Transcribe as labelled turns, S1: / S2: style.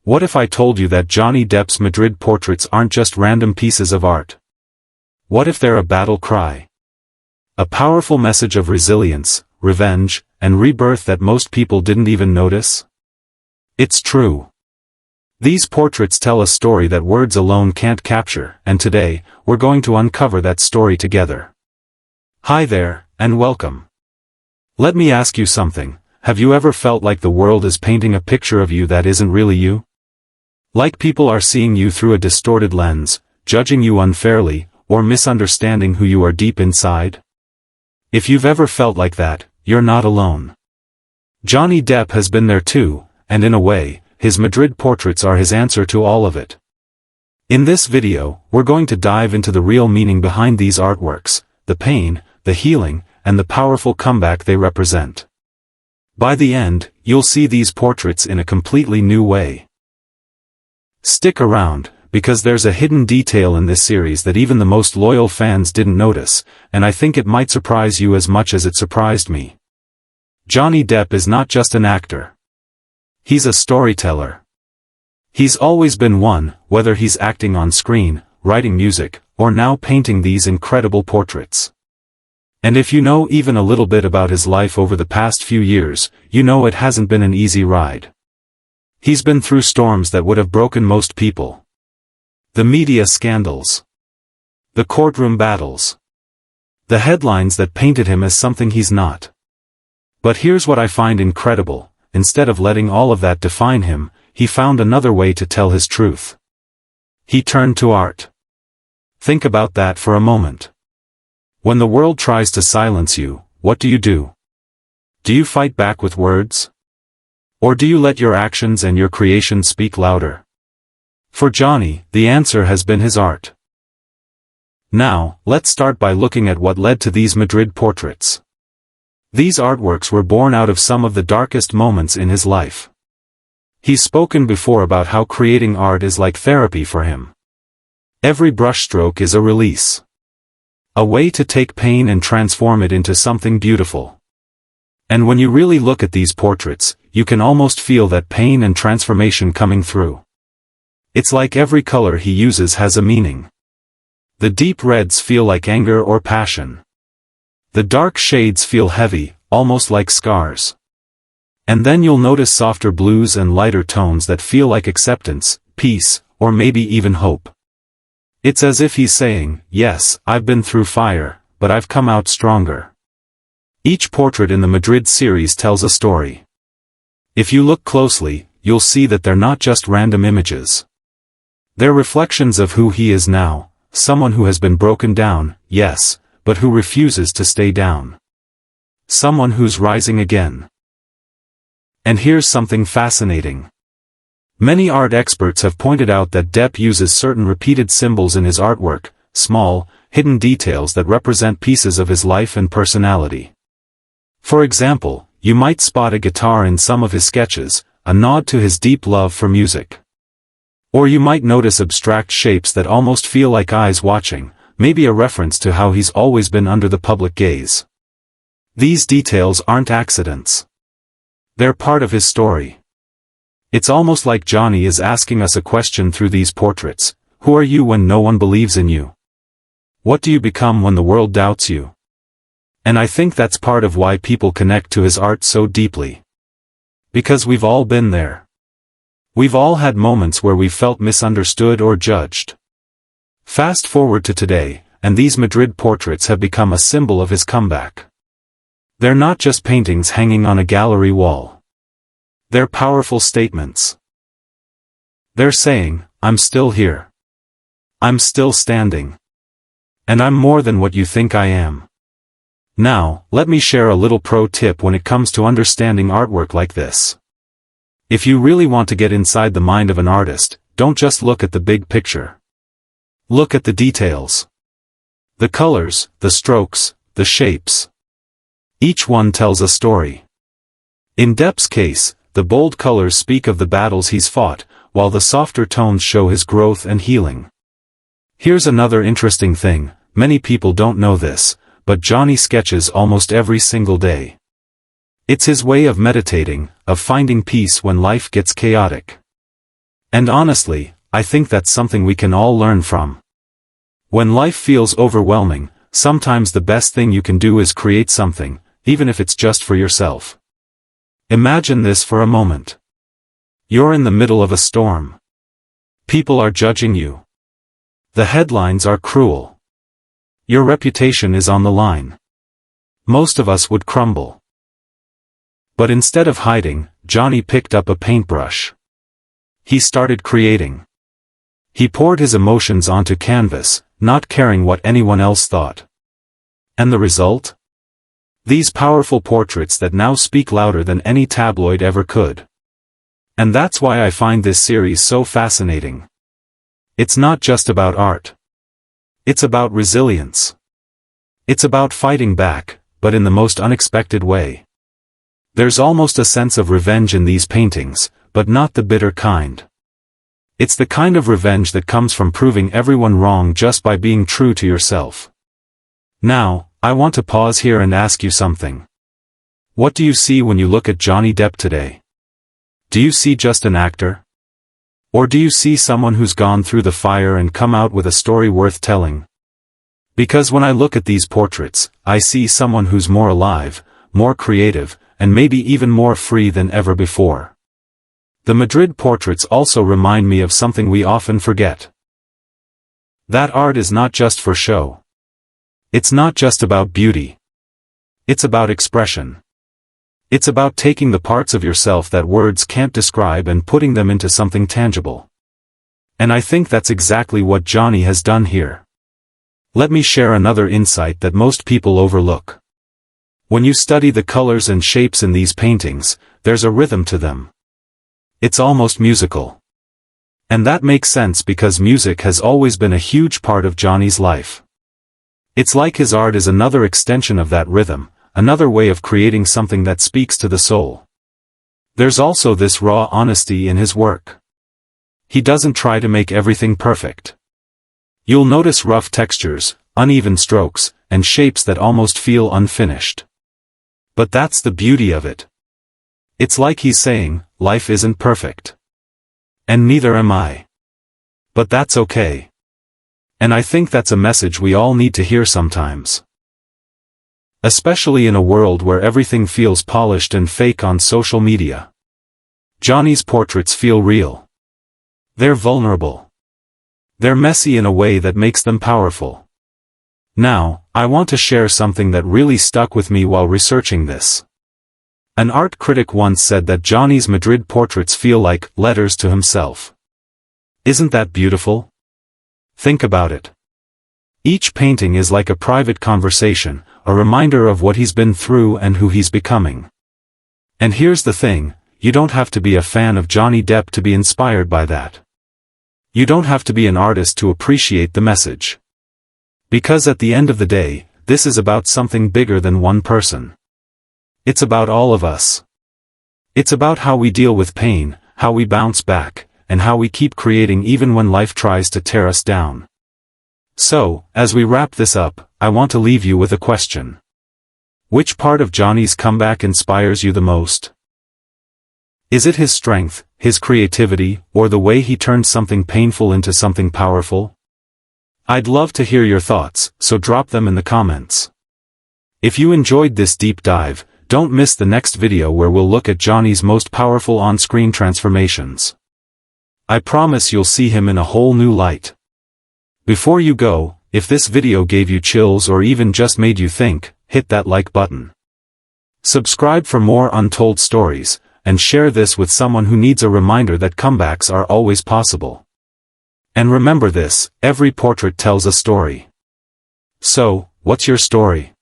S1: What if I told you that Johnny Depp's Madrid portraits aren't just random pieces of art? What if they're a battle cry? A powerful message of resilience, revenge, and rebirth that most people didn't even notice? It's true. These portraits tell a story that words alone can't capture, and today, we're going to uncover that story together. Hi there, and welcome. Let me ask you something. Have you ever felt like the world is painting a picture of you that isn't really you? Like people are seeing you through a distorted lens, judging you unfairly, or misunderstanding who you are deep inside? If you've ever felt like that, you're not alone. Johnny Depp has been there too, and in a way, his Madrid portraits are his answer to all of it. In this video, we're going to dive into the real meaning behind these artworks, the pain, the healing, and the powerful comeback they represent. By the end, you'll see these portraits in a completely new way. Stick around, because there's a hidden detail in this series that even the most loyal fans didn't notice, and I think it might surprise you as much as it surprised me. Johnny Depp is not just an actor. He's a storyteller. He's always been one, whether he's acting on screen, writing music, or now painting these incredible portraits. And if you know even a little bit about his life over the past few years, you know it hasn't been an easy ride. He's been through storms that would have broken most people. The media scandals. The courtroom battles. The headlines that painted him as something he's not. But here's what I find incredible: instead of letting all of that define him, he found another way to tell his truth. He turned to art. Think about that for a moment. When the world tries to silence you, what do? Do you fight back with words? Or do you let your actions and your creation speak louder? For Johnny, the answer has been his art. Now, let's start by looking at what led to these Madrid portraits. These artworks were born out of some of the darkest moments in his life. He's spoken before about how creating art is like therapy for him. Every brushstroke is a release. A way to take pain and transform it into something beautiful. And when you really look at these portraits, you can almost feel that pain and transformation coming through. It's like every color he uses has a meaning. The deep reds feel like anger or passion. The dark shades feel heavy, almost like scars. And then you'll notice softer blues and lighter tones that feel like acceptance, peace, or maybe even hope. It's as if he's saying, yes, I've been through fire, but I've come out stronger. Each portrait in the Madrid series tells a story. If you look closely, you'll see that they're not just random images. They're reflections of who he is now, someone who has been broken down, yes, but who refuses to stay down. Someone who's rising again. And here's something fascinating. Many art experts have pointed out that Depp uses certain repeated symbols in his artwork, small, hidden details that represent pieces of his life and personality. For example, you might spot a guitar in some of his sketches, a nod to his deep love for music. Or you might notice abstract shapes that almost feel like eyes watching, maybe a reference to how he's always been under the public gaze. These details aren't accidents. They're part of his story. It's almost like Johnny is asking us a question through these portraits. Who are you when no one believes in you? What do you become when the world doubts you? And I think that's part of why people connect to his art so deeply. Because we've all been there. We've all had moments where we felt misunderstood or judged. Fast forward to today, and these Madrid portraits have become a symbol of his comeback. They're not just paintings hanging on a gallery wall. They're powerful statements. They're saying, I'm still here. I'm still standing. And I'm more than what you think I am. Now, let me share a little pro tip when it comes to understanding artwork like this. If you really want to get inside the mind of an artist, don't just look at the big picture. Look at the details. The colors, the strokes, the shapes. Each one tells a story. In Depp's case, the bold colors speak of the battles he's fought, while the softer tones show his growth and healing. Here's another interesting thing: many people don't know this, but Johnny sketches almost every single day. It's his way of meditating, of finding peace when life gets chaotic. And honestly, I think that's something we can all learn from. When life feels overwhelming, sometimes the best thing you can do is create something, even if it's just for yourself. Imagine this for a moment. You're in the middle of a storm. People are judging you. The headlines are cruel. Your reputation is on the line. Most of us would crumble. But instead of hiding, Johnny picked up a paintbrush. He started creating. He poured his emotions onto canvas, not caring what anyone else thought. And the result? These powerful portraits that now speak louder than any tabloid ever could. And that's why I find this series so fascinating. It's not just about art. It's about resilience. It's about fighting back, but in the most unexpected way. There's almost a sense of revenge in these paintings, but not the bitter kind. It's the kind of revenge that comes from proving everyone wrong just by being true to yourself. Now, I want to pause here and ask you something. What do you see when you look at Johnny Depp today? Do you see just an actor? Or do you see someone who's gone through the fire and come out with a story worth telling? Because when I look at these portraits, I see someone who's more alive, more creative, and maybe even more free than ever before. The Madrid portraits also remind me of something we often forget. That art is not just for show. It's not just about beauty. It's about expression. It's about taking the parts of yourself that words can't describe and putting them into something tangible. And I think that's exactly what Johnny has done here. Let me share another insight that most people overlook. When you study the colors and shapes in these paintings, there's a rhythm to them. It's almost musical. And that makes sense because music has always been a huge part of Johnny's life. It's like his art is another extension of that rhythm, another way of creating something that speaks to the soul. There's also this raw honesty in his work. He doesn't try to make everything perfect. You'll notice rough textures, uneven strokes, and shapes that almost feel unfinished. But that's the beauty of it. It's like he's saying, life isn't perfect. And neither am I. But that's okay. And I think that's a message we all need to hear sometimes. Especially in a world where everything feels polished and fake on social media. Johnny's portraits feel real. They're vulnerable. They're messy in a way that makes them powerful. Now, I want to share something that really stuck with me while researching this. An art critic once said that Johnny's Madrid portraits feel like letters to himself. Isn't that beautiful? Think about it. Each painting is like a private conversation, a reminder of what he's been through and who he's becoming. And here's the thing, you don't have to be a fan of Johnny Depp to be inspired by that. You don't have to be an artist to appreciate the message. Because at the end of the day, this is about something bigger than one person. It's about all of us. It's about how we deal with pain, how we bounce back, and how we keep creating even when life tries to tear us down. So, as we wrap this up, I want to leave you with a question. Which part of Johnny's comeback inspires you the most? Is it his strength, his creativity, or the way he turned something painful into something powerful? I'd love to hear your thoughts, so drop them in the comments. If you enjoyed this deep dive, don't miss the next video where we'll look at Johnny's most powerful on-screen transformations. I promise you'll see him in a whole new light. Before you go, if this video gave you chills or even just made you think, hit that like button. Subscribe for more untold stories, and share this with someone who needs a reminder that comebacks are always possible. And remember this, every portrait tells a story. So, what's your story?